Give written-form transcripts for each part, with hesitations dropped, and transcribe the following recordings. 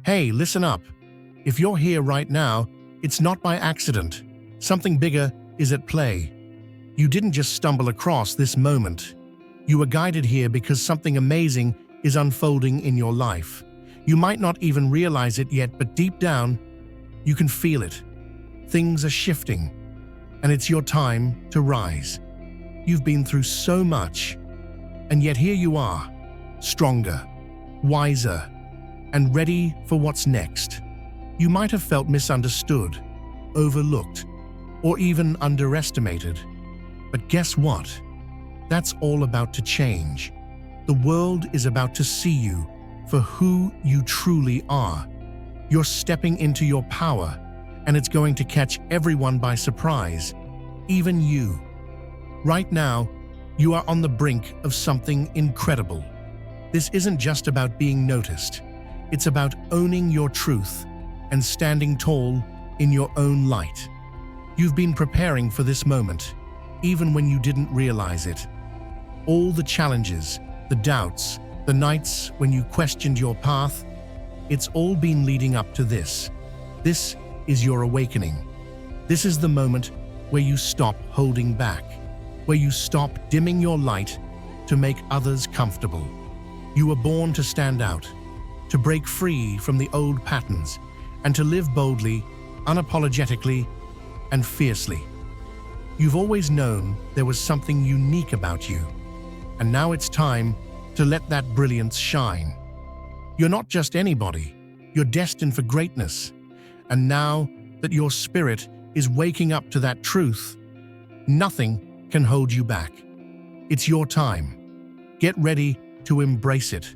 Hey, listen up. If you're here right now, it's not by accident. Something bigger is at play. You didn't just stumble across this moment. You were guided here because something amazing is unfolding in your life. You might not even realize it yet, but deep down, you can feel it. Things are shifting, and it's your time to rise. You've been through so much, and yet here you are, stronger, wiser, and ready for what's next. You might have felt misunderstood, overlooked, or even underestimated. But guess what? That's all about to change. The world is about to see you for who you truly are. You're stepping into your power, and it's going to catch everyone by surprise, even you. Right now, you are on the brink of something incredible. This isn't just about being noticed. It's about owning your truth and standing tall in your own light. You've been preparing for this moment, even when you didn't realize it. All the challenges, the doubts, the nights when you questioned your path, it's all been leading up to this. This is your awakening. This is the moment where you stop holding back, where you stop dimming your light to make others comfortable. You were born to stand out, to break free from the old patterns, and to live boldly, unapologetically, and fiercely. You've always known there was something unique about you, and now it's time to let that brilliance shine. You're not just anybody, you're destined for greatness, and now that your spirit is waking up to that truth, nothing can hold you back. It's your time. Get ready to embrace it.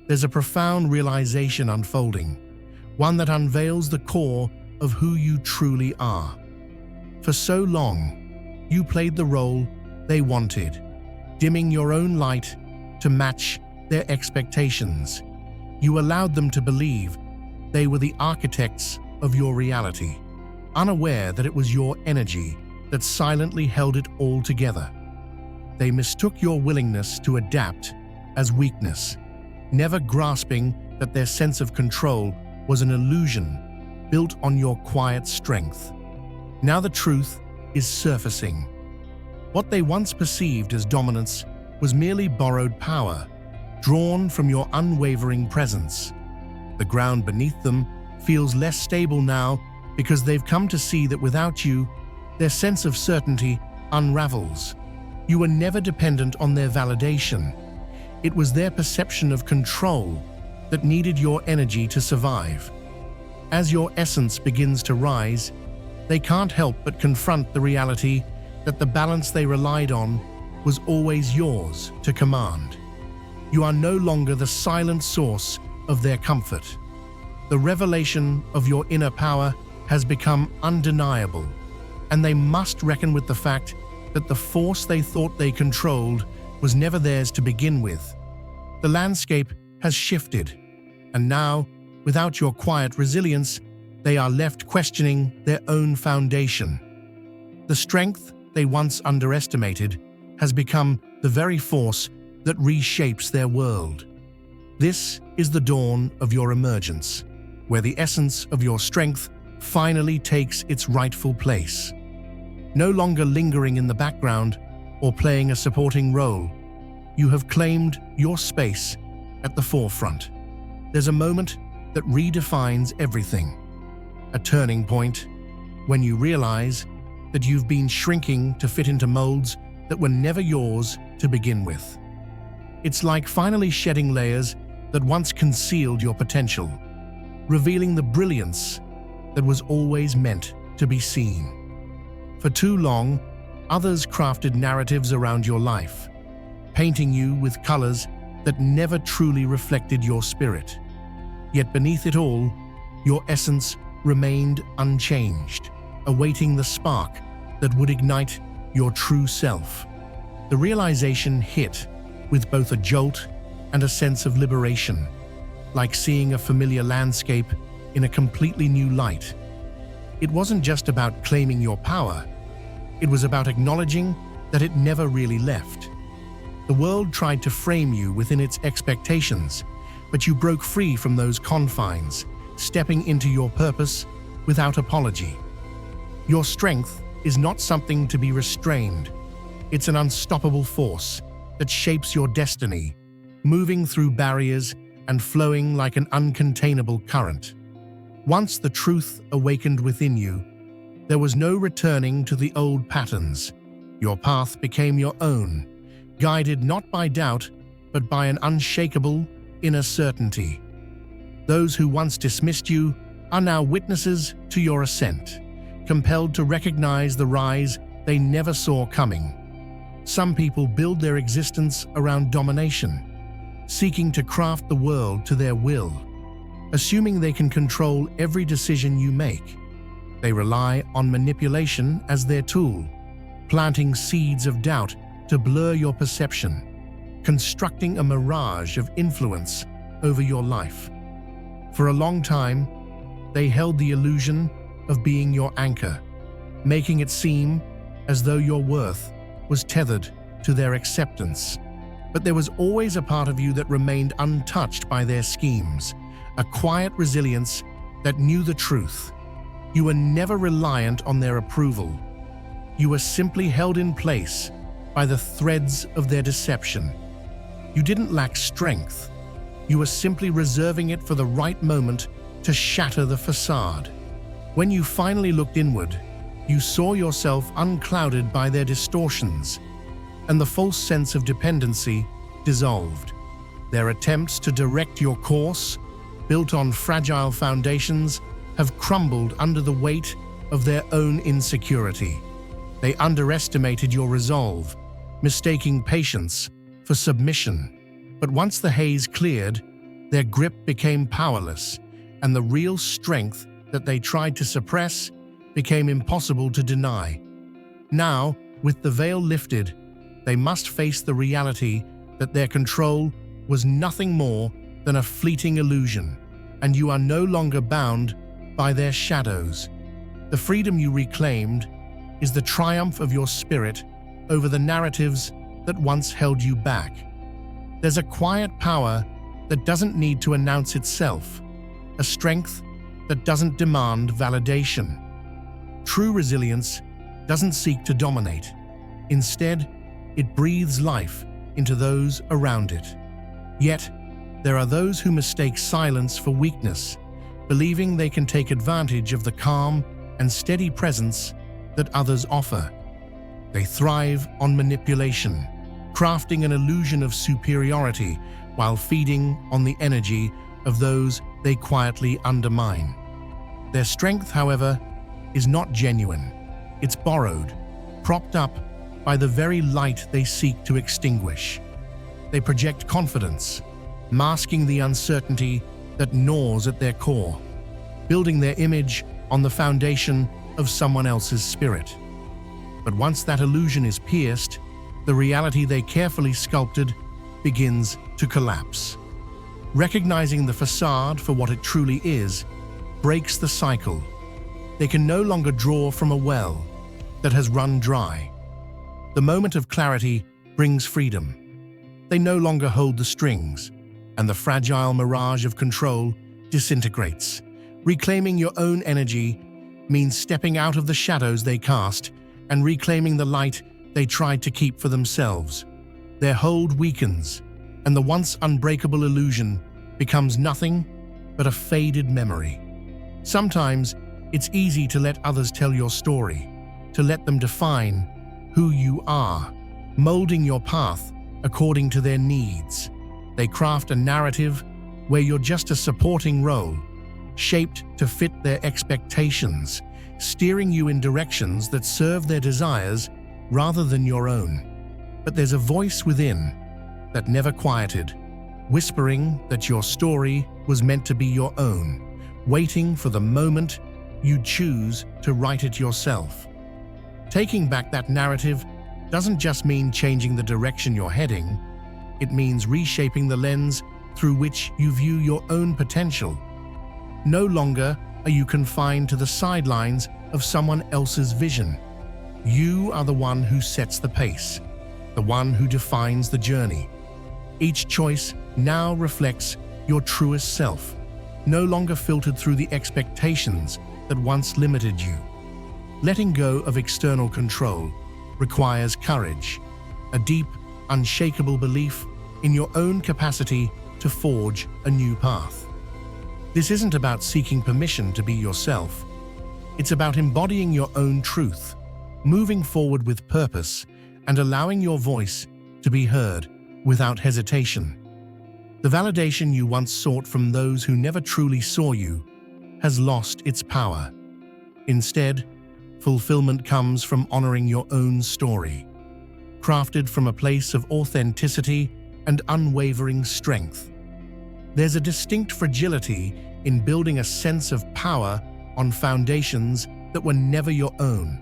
There's a profound realization unfolding, one that unveils the core of who you truly are. For so long, you played the role they wanted, dimming your own light to match their expectations. You allowed them to believe they were the architects of your reality, unaware that it was your energy that silently held it all together. They mistook your willingness to adapt as weakness, never grasping that their sense of control was an illusion built on your quiet strength. Now the truth is surfacing. What they once perceived as dominance was merely borrowed power, drawn from your unwavering presence. The ground beneath them feels less stable now because they've come to see that without you, their sense of certainty unravels. You were never dependent on their validation. It was their perception of control that needed your energy to survive. As your essence begins to rise, they can't help but confront the reality that the balance they relied on was always yours to command. You are no longer the silent source of their comfort. The revelation of your inner power has become undeniable, and they must reckon with the fact that the force they thought they controlled was never theirs to begin with. The landscape has shifted, and now, without your quiet resilience, they are left questioning their own foundation. The strength they once underestimated has become the very force that reshapes their world. This is the dawn of your emergence, where the essence of your strength finally takes its rightful place. No longer lingering in the background or playing a supporting role, you have claimed your space at the forefront. There's a moment that redefines everything, a turning point when you realize that you've been shrinking to fit into molds that were never yours to begin with. It's like finally shedding layers that once concealed your potential, revealing the brilliance that was always meant to be seen. For too long, others crafted narratives around your life, painting you with colors that never truly reflected your spirit. Yet beneath it all, your essence remained unchanged, awaiting the spark that would ignite your true self. The realization hit with both a jolt and a sense of liberation, like seeing a familiar landscape in a completely new light. It wasn't just about claiming your power, it was about acknowledging that it never really left. The world tried to frame you within its expectations, but you broke free from those confines, stepping into your purpose without apology. Your strength is not something to be restrained. It's an unstoppable force that shapes your destiny, moving through barriers and flowing like an uncontainable current. Once the truth awakened within you, there was no returning to the old patterns. Your path became your own, guided not by doubt, but by an unshakable inner certainty. Those who once dismissed you are now witnesses to your ascent, compelled to recognize the rise they never saw coming. Some people build their existence around domination, seeking to craft the world to their will, assuming they can control every decision you make. They rely on manipulation as their tool, planting seeds of doubt to blur your perception, constructing a mirage of influence over your life. For a long time, they held the illusion of being your anchor, making it seem as though your worth was tethered to their acceptance. But there was always a part of you that remained untouched by their schemes, a quiet resilience that knew the truth. You were never reliant on their approval. You were simply held in place by the threads of their deception. You didn't lack strength. You were simply reserving it for the right moment to shatter the facade. When you finally looked inward, you saw yourself unclouded by their distortions, and the false sense of dependency dissolved. Their attempts to direct your course, built on fragile foundations, have crumbled under the weight of their own insecurity. They underestimated your resolve, mistaking patience for submission. But once the haze cleared, their grip became powerless, and the real strength that they tried to suppress became impossible to deny. Now, with the veil lifted, they must face the reality that their control was nothing more than a fleeting illusion, and you are no longer bound by their shadows. The freedom you reclaimed is the triumph of your spirit over the narratives that once held you back. There's a quiet power that doesn't need to announce itself, a strength that doesn't demand validation. True resilience doesn't seek to dominate. Instead, it breathes life into those around it. Yet, there are those who mistake silence for weakness, believing they can take advantage of the calm and steady presence that others offer. They thrive on manipulation, crafting an illusion of superiority while feeding on the energy of those they quietly undermine. Their strength, however, is not genuine. It's borrowed, propped up by the very light they seek to extinguish. They project confidence, masking the uncertainty that gnaws at their core, building their image on the foundation of someone else's spirit. But once that illusion is pierced, the reality they carefully sculpted begins to collapse. Recognizing the facade for what it truly is breaks the cycle. They can no longer draw from a well that has run dry. The moment of clarity brings freedom. They no longer hold the strings, and the fragile mirage of control disintegrates. Reclaiming your own energy means stepping out of the shadows they cast and reclaiming the light they tried to keep for themselves. Their hold weakens, and the once unbreakable illusion becomes nothing but a faded memory. Sometimes it's easy to let others tell your story, to let them define who you are, molding your path according to their needs. They craft a narrative where you're just a supporting role, shaped to fit their expectations, steering you in directions that serve their desires rather than your own. But there's a voice within that never quieted, whispering that your story was meant to be your own, waiting for the moment you choose to write it yourself. Taking back that narrative doesn't just mean changing the direction you're heading, it means reshaping the lens through which you view your own potential. No longer are you confined to the sidelines of someone else's vision. You are the one who sets the pace, the one who defines the journey. Each choice now reflects your truest self, no longer filtered through the expectations that once limited you. Letting go of external control requires courage, a deep, unshakable belief in your own capacity to forge a new path. This isn't about seeking permission to be yourself. It's about embodying your own truth, moving forward with purpose, and allowing your voice to be heard without hesitation. The validation you once sought from those who never truly saw you has lost its power. Instead, fulfillment comes from honoring your own story, crafted from a place of authenticity and unwavering strength. There's a distinct fragility in building a sense of power on foundations that were never your own.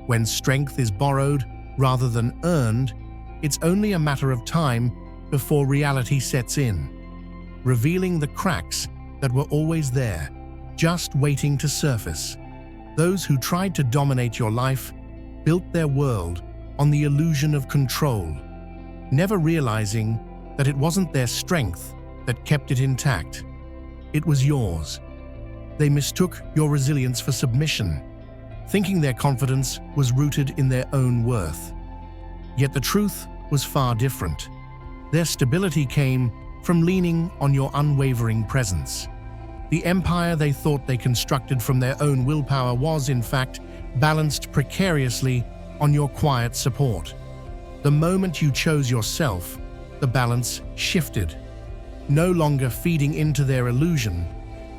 When strength is borrowed rather than earned, it's only a matter of time before reality sets in, revealing the cracks that were always there, just waiting to surface. Those who tried to dominate your life built their world on the illusion of control, never realizing that it wasn't their strength that kept it intact. It was yours. They mistook your resilience for submission, thinking their confidence was rooted in their own worth. Yet the truth was far different. Their stability came from leaning on your unwavering presence. The empire they thought they constructed from their own willpower was, in fact, balanced precariously on your quiet support. The moment you chose yourself, the balance shifted. No longer feeding into their illusion,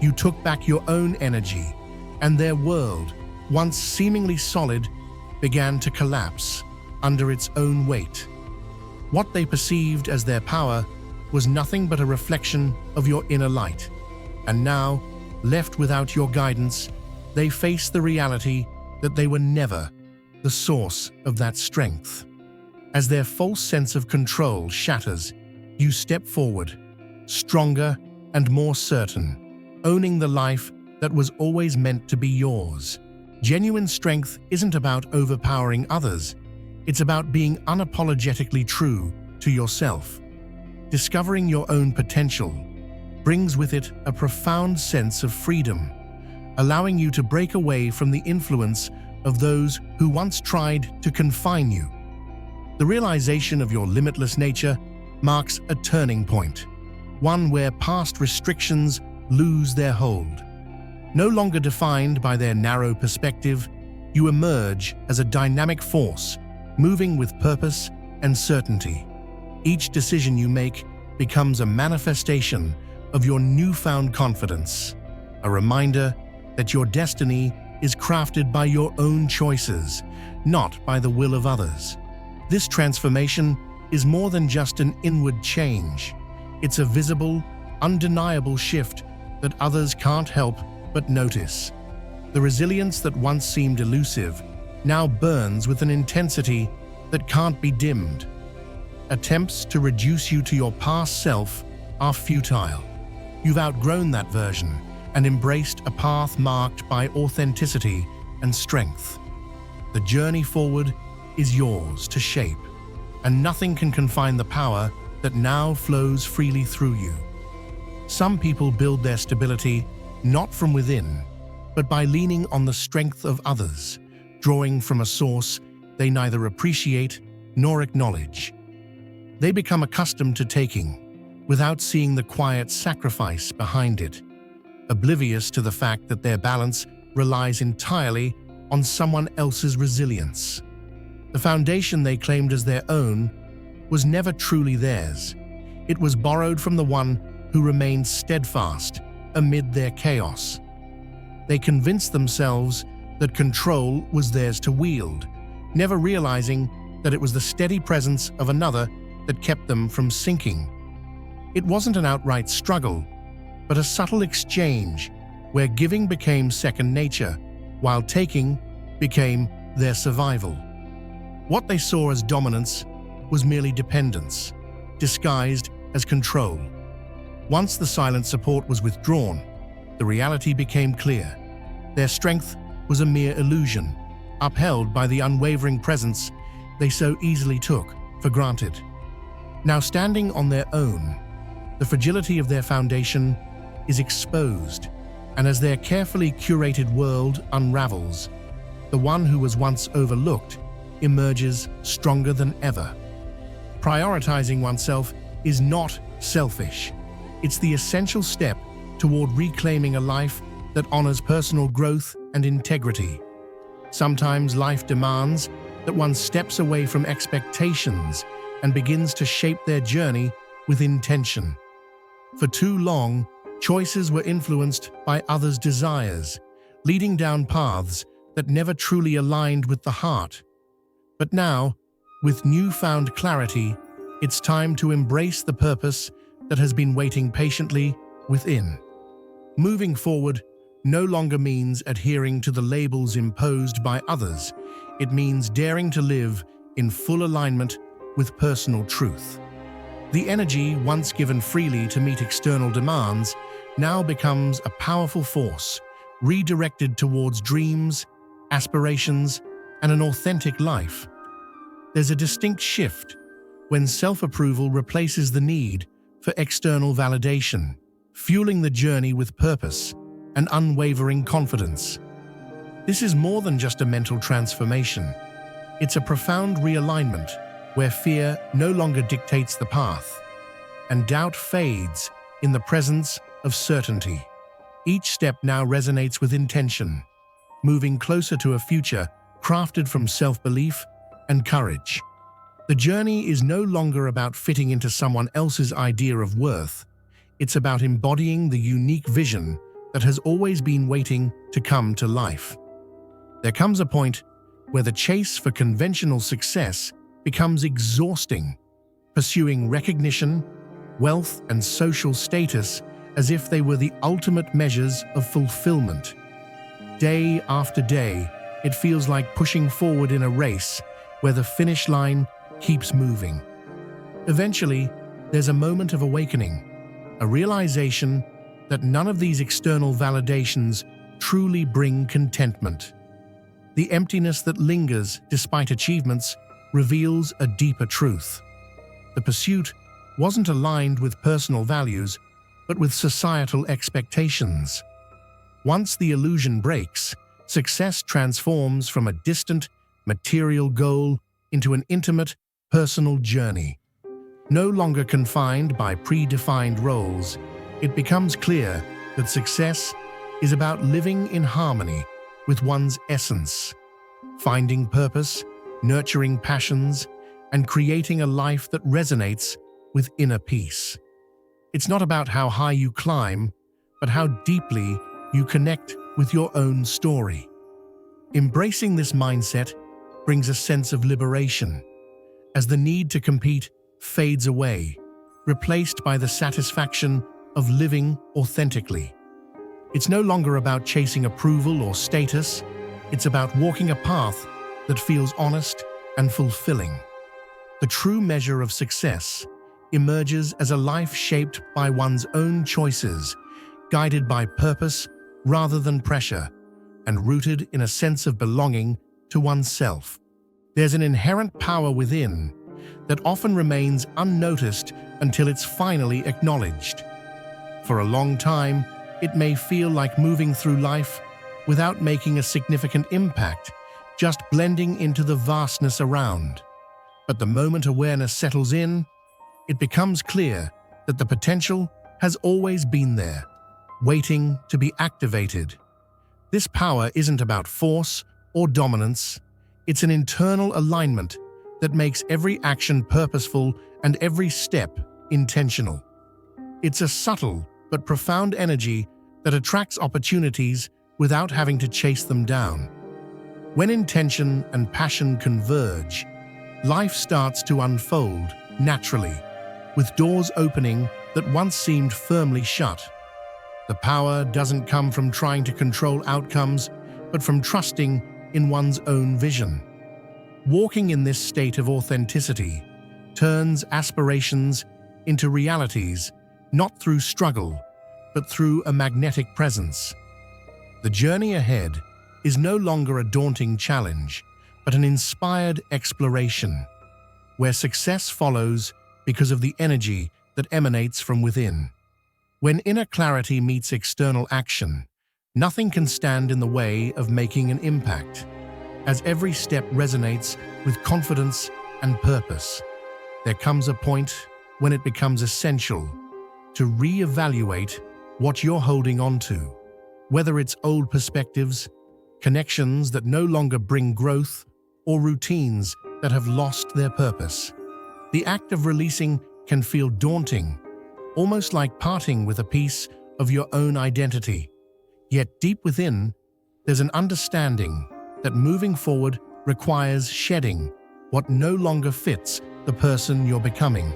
you took back your own energy, and their world, once seemingly solid, began to collapse under its own weight. What they perceived as their power was nothing but a reflection of your inner light. And now, left without your guidance, they face the reality that they were never the source of that strength. As their false sense of control shatters, you step forward, stronger and more certain, owning the life that was always meant to be yours. Genuine strength isn't about overpowering others. It's about being unapologetically true to yourself. Discovering your own potential brings with it a profound sense of freedom, allowing you to break away from the influence of those who once tried to confine you. The realization of your limitless nature marks a turning point, one where past restrictions lose their hold. No longer defined by their narrow perspective, you emerge as a dynamic force, moving with purpose and certainty. Each decision you make becomes a manifestation of your newfound confidence, a reminder that your destiny is crafted by your own choices, not by the will of others. This transformation is more than just an inward change. It's a visible, undeniable shift that others can't help but notice. The resilience that once seemed elusive now burns with an intensity that can't be dimmed. Attempts to reduce you to your past self are futile. You've outgrown that version and embraced a path marked by authenticity and strength. The journey forward is yours to shape, and nothing can confine the power that now flows freely through you. Some people build their stability not from within, but by leaning on the strength of others, drawing from a source they neither appreciate nor acknowledge. They become accustomed to taking, without seeing the quiet sacrifice behind it, oblivious to the fact that their balance relies entirely on someone else's resilience. The foundation they claimed as their own was never truly theirs. It was borrowed from the one who remained steadfast amid their chaos. They convinced themselves that control was theirs to wield, never realizing that it was the steady presence of another that kept them from sinking. It wasn't an outright struggle, but a subtle exchange where giving became second nature, while taking became their survival. What they saw as dominance was merely dependence, disguised as control. Once the silent support was withdrawn, the reality became clear. Their strength was a mere illusion, upheld by the unwavering presence they so easily took for granted. Now standing on their own, the fragility of their foundation is exposed, and as their carefully curated world unravels, the one who was once overlooked emerges stronger than ever. Prioritizing oneself is not selfish. It's the essential step toward reclaiming a life that honors personal growth and integrity. Sometimes life demands that one steps away from expectations and begins to shape their journey with intention. For too long, choices were influenced by others' desires, leading down paths that never truly aligned with the heart. But now, with newfound clarity, it's time to embrace the purpose that has been waiting patiently within. Moving forward no longer means adhering to the labels imposed by others. It means daring to live in full alignment with personal truth. The energy once given freely to meet external demands now becomes a powerful force, redirected towards dreams, aspirations, and an authentic life. There's a distinct shift when self-approval replaces the need for external validation, fueling the journey with purpose and unwavering confidence. This is more than just a mental transformation. It's a profound realignment where fear no longer dictates the path, and doubt fades in the presence of certainty. Each step now resonates with intention, moving closer to a future crafted from self-belief and courage. The journey is no longer about fitting into someone else's idea of worth. It's about embodying the unique vision that has always been waiting to come to life. There comes a point where the chase for conventional success becomes exhausting, pursuing recognition, wealth, and social status as if they were the ultimate measures of fulfillment. Day after day, it feels like pushing forward in a race where the finish line keeps moving. Eventually, there's a moment of awakening, a realization that none of these external validations truly bring contentment. The emptiness that lingers despite achievements reveals a deeper truth. The pursuit wasn't aligned with personal values, but with societal expectations. Once the illusion breaks, success transforms from a distant, material goal into an intimate, personal journey. No longer confined by predefined roles, it becomes clear that success is about living in harmony with one's essence, finding purpose, nurturing passions, and creating a life that resonates with inner peace. It's not about how high you climb, but how deeply you connect with your own story. Embracing this mindset brings a sense of liberation, as the need to compete fades away, replaced by the satisfaction of living authentically. It's no longer about chasing approval or status. It's about walking a path that feels honest and fulfilling. The true measure of success emerges as a life shaped by one's own choices, guided by purpose rather than pressure, and rooted in a sense of belonging to oneself. There's an inherent power within that often remains unnoticed until it's finally acknowledged. For a long time, it may feel like moving through life without making a significant impact, just blending into the vastness around. But the moment awareness settles in, it becomes clear that the potential has always been there, waiting to be activated. This power isn't about force or dominance. It's an internal alignment that makes every action purposeful and every step intentional. It's a subtle but profound energy that attracts opportunities without having to chase them down. When intention and passion converge, life starts to unfold naturally, with doors opening that once seemed firmly shut. The power doesn't come from trying to control outcomes, but from trusting in one's own vision. Walking in this state of authenticity turns aspirations into realities, not through struggle, but through a magnetic presence. The journey ahead is no longer a daunting challenge, but an inspired exploration, where success follows because of the energy that emanates from within. When inner clarity meets external action, nothing can stand in the way of making an impact. As every step resonates with confidence and purpose, there comes a point when it becomes essential to re-evaluate what you're holding on to, whether it's old perspectives, connections that no longer bring growth, or routines that have lost their purpose. The act of releasing can feel daunting, almost like parting with a piece of your own identity. Yet deep within, there's an understanding that moving forward requires shedding what no longer fits the person you're becoming.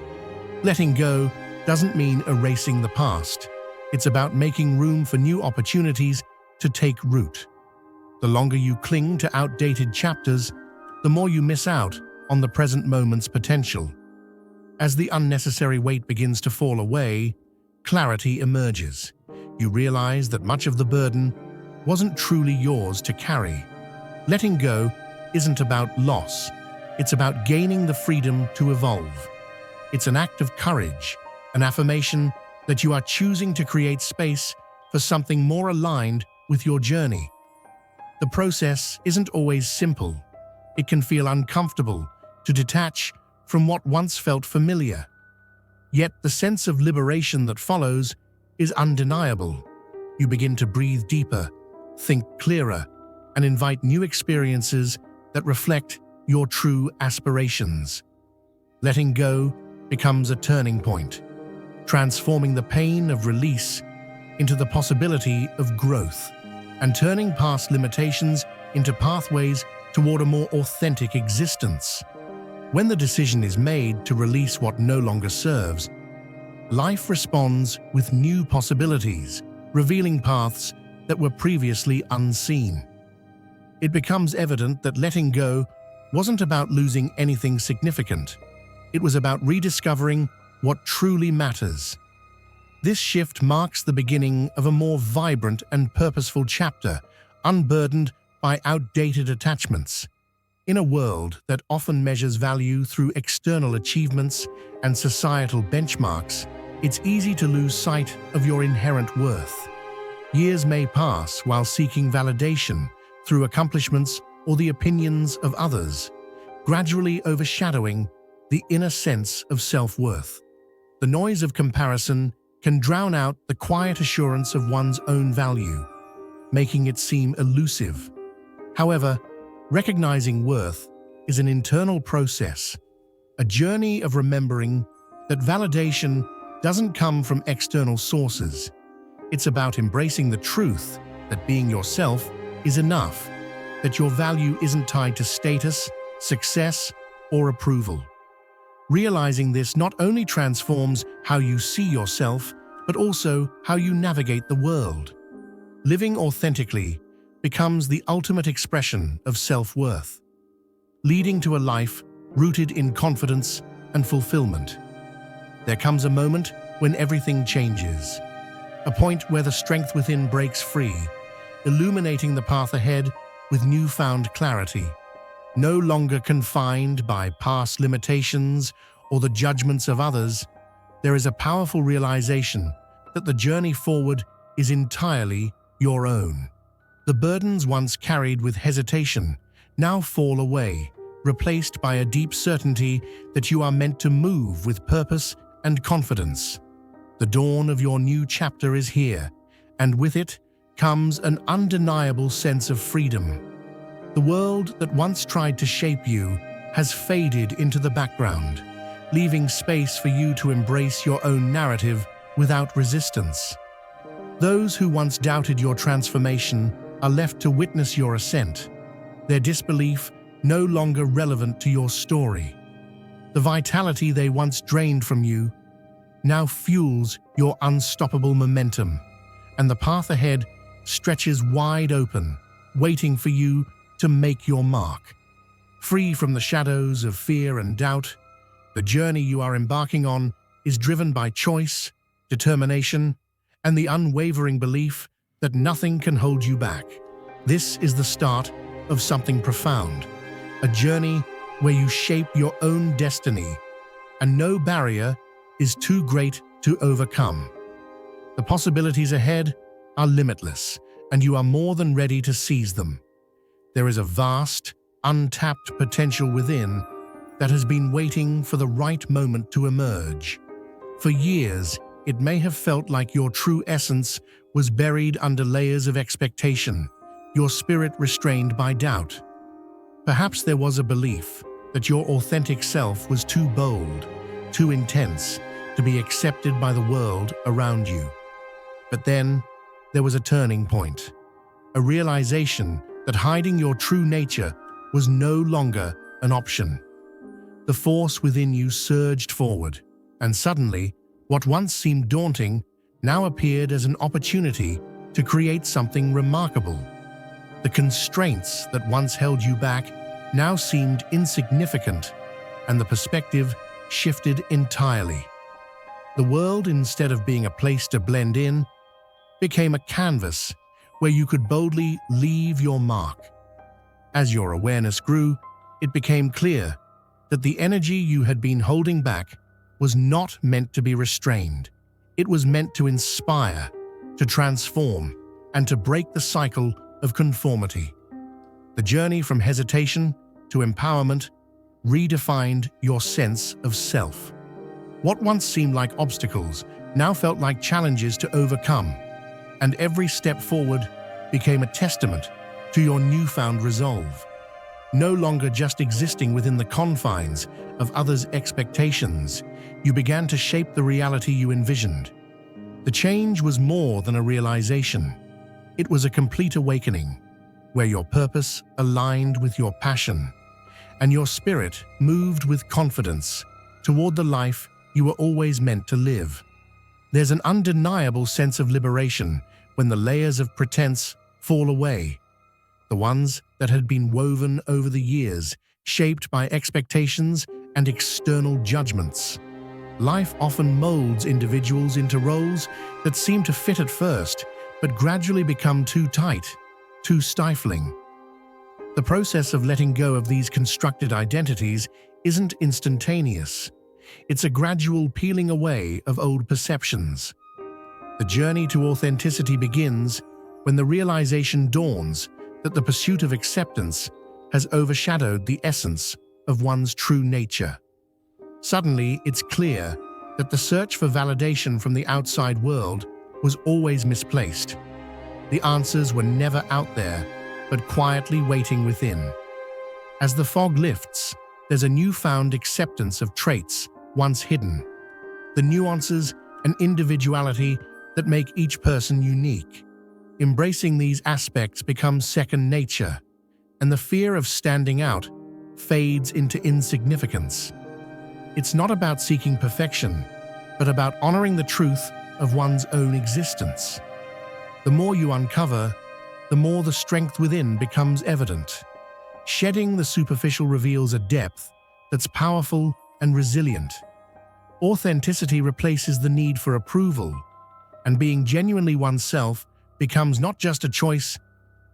Letting go doesn't mean erasing the past. It's about making room for new opportunities to take root. The longer you cling to outdated chapters, the more you miss out on the present moment's potential. As the unnecessary weight begins to fall away, clarity emerges. You realize that much of the burden wasn't truly yours to carry. Letting go isn't about loss. It's about gaining the freedom to evolve. It's an act of courage, an affirmation that you are choosing to create space for something more aligned with your journey. The process isn't always simple. It can feel uncomfortable to detach from what once felt familiar. Yet the sense of liberation that follows is undeniable. You begin to breathe deeper, think clearer, and invite new experiences that reflect your true aspirations. Letting go becomes a turning point, transforming the pain of release into the possibility of growth, and turning past limitations into pathways toward a more authentic existence. When the decision is made to release what no longer serves, life responds with new possibilities, revealing paths that were previously unseen. It becomes evident that letting go wasn't about losing anything significant. It was about rediscovering what truly matters. This shift marks the beginning of a more vibrant and purposeful chapter, unburdened by outdated attachments. In a world that often measures value through external achievements and societal benchmarks, it's easy to lose sight of your inherent worth. Years may pass while seeking validation through accomplishments or the opinions of others, gradually overshadowing the inner sense of self-worth. The noise of comparison can drown out the quiet assurance of one's own value, making it seem elusive. However, recognizing worth is an internal process, a journey of remembering that validation doesn't come from external sources. It's about embracing the truth that being yourself is enough, that your value isn't tied to status, success, or approval. Realizing this not only transforms how you see yourself, but also how you navigate the world. Living authentically becomes the ultimate expression of self-worth, leading to a life rooted in confidence and fulfillment. There comes a moment when everything changes, a point where the strength within breaks free, illuminating the path ahead with newfound clarity. No longer confined by past limitations or the judgments of others, there is a powerful realization that the journey forward is entirely your own. The burdens once carried with hesitation now fall away, replaced by a deep certainty that you are meant to move with purpose and confidence. The dawn of your new chapter is here, and with it comes an undeniable sense of freedom. The world that once tried to shape you has faded into the background, leaving space for you to embrace your own narrative without resistance. Those who once doubted your transformation are left to witness your ascent, their disbelief no longer relevant to your story. The vitality they once drained from you now fuels your unstoppable momentum, and the path ahead stretches wide open, waiting for you to make your mark. Free from the shadows of fear and doubt, the journey you are embarking on is driven by choice, determination, and the unwavering belief that nothing can hold you back. This is the start of something profound, a journey where you shape your own destiny, and no barrier is too great to overcome. The possibilities ahead are limitless, and you are more than ready to seize them. There is a vast, untapped potential within that has been waiting for the right moment to emerge. For years, it may have felt like your true essence was buried under layers of expectation, your spirit restrained by doubt. Perhaps there was a belief that your authentic self was too bold, too intense to be accepted by the world around you. But then, there was a turning point, a realization that hiding your true nature was no longer an option. The force within you surged forward, and suddenly, what once seemed daunting now appeared as an opportunity to create something remarkable. The constraints that once held you back now seemed insignificant, and the perspective shifted entirely. The world, instead of being a place to blend in, became a canvas where you could boldly leave your mark. As your awareness grew, it became clear that the energy you had been holding back was not meant to be restrained. It was meant to inspire, to transform, and to break the cycle of conformity. The journey from hesitation to empowerment redefined your sense of self. What once seemed like obstacles now felt like challenges to overcome, and every step forward became a testament to your newfound resolve. No longer just existing within the confines of others' expectations, you began to shape the reality you envisioned. The change was more than a realization. It was a complete awakening, where your purpose aligned with your passion, and your spirit moved with confidence toward the life you were always meant to live. There's an undeniable sense of liberation when the layers of pretense fall away, the ones that had been woven over the years, shaped by expectations and external judgments. Life often molds individuals into roles that seem to fit at first, but gradually become too tight, too stifling. The process of letting go of these constructed identities isn't instantaneous. It's a gradual peeling away of old perceptions. The journey to authenticity begins when the realization dawns that the pursuit of acceptance has overshadowed the essence of one's true nature. Suddenly, it's clear that the search for validation from the outside world was always misplaced. The answers were never out there, but quietly waiting within. As the fog lifts, there's a newfound acceptance of traits once hidden, the nuances and individuality that make each person unique. Embracing these aspects becomes second nature, and the fear of standing out fades into insignificance. It's not about seeking perfection, but about honoring the truth of one's own existence. The more you uncover, the more the strength within becomes evident. Shedding the superficial reveals a depth that's powerful and resilient. Authenticity replaces the need for approval, and being genuinely oneself becomes not just a choice,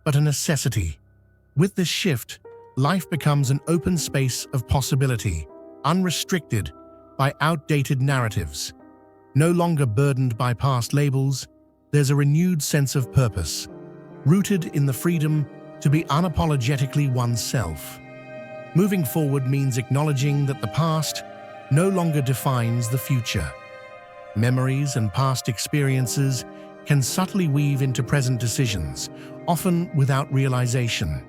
but a necessity. With this shift, life becomes an open space of possibility, unrestricted by outdated narratives. No longer burdened by past labels, there's a renewed sense of purpose, rooted in the freedom to be unapologetically oneself. Moving forward means acknowledging that the past no longer defines the future. Memories and past experiences can subtly weave into present decisions, often without realization.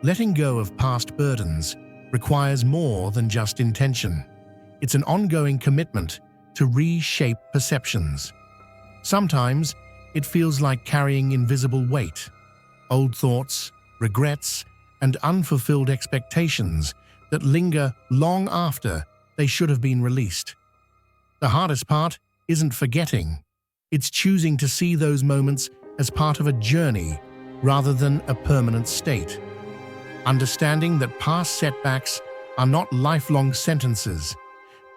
Letting go of past burdens requires more than just intention. It's an ongoing commitment to reshape perceptions. Sometimes it feels like carrying invisible weight, old thoughts, regrets, and unfulfilled expectations that linger long after they should have been released. The hardest part isn't forgetting. It's choosing to see those moments as part of a journey rather than a permanent state. Understanding that past setbacks are not lifelong sentences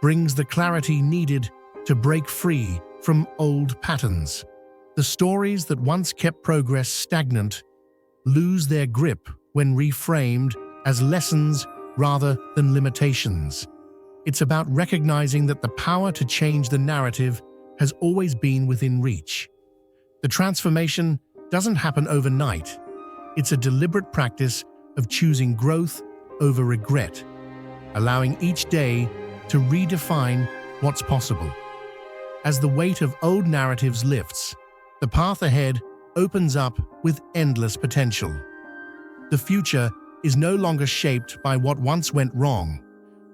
brings the clarity needed to break free from old patterns. The stories that once kept progress stagnant lose their grip when reframed as lessons rather than limitations. It's about recognizing that the power to change the narrative has always been within reach. The transformation doesn't happen overnight. It's a deliberate practice of choosing growth over regret, allowing each day to redefine what's possible. As the weight of old narratives lifts, the path ahead opens up with endless potential. The future is no longer shaped by what once went wrong,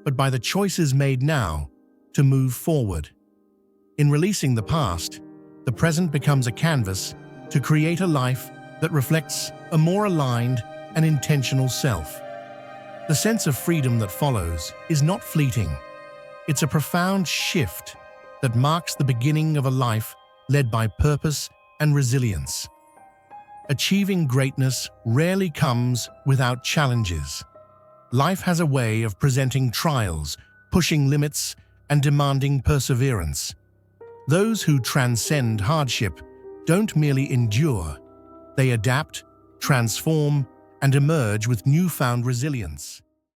but by the choices made now to move forward. In releasing the past, the present becomes a canvas to create a life that reflects a more aligned and intentional self. The sense of freedom that follows is not fleeting. It's a profound shift that marks the beginning of a life led by purpose and resilience. Achieving greatness rarely comes without challenges. Life has a way of presenting trials, pushing limits, and demanding perseverance. Those who transcend hardship don't merely endure, they adapt, transform, and emerge with newfound resilience.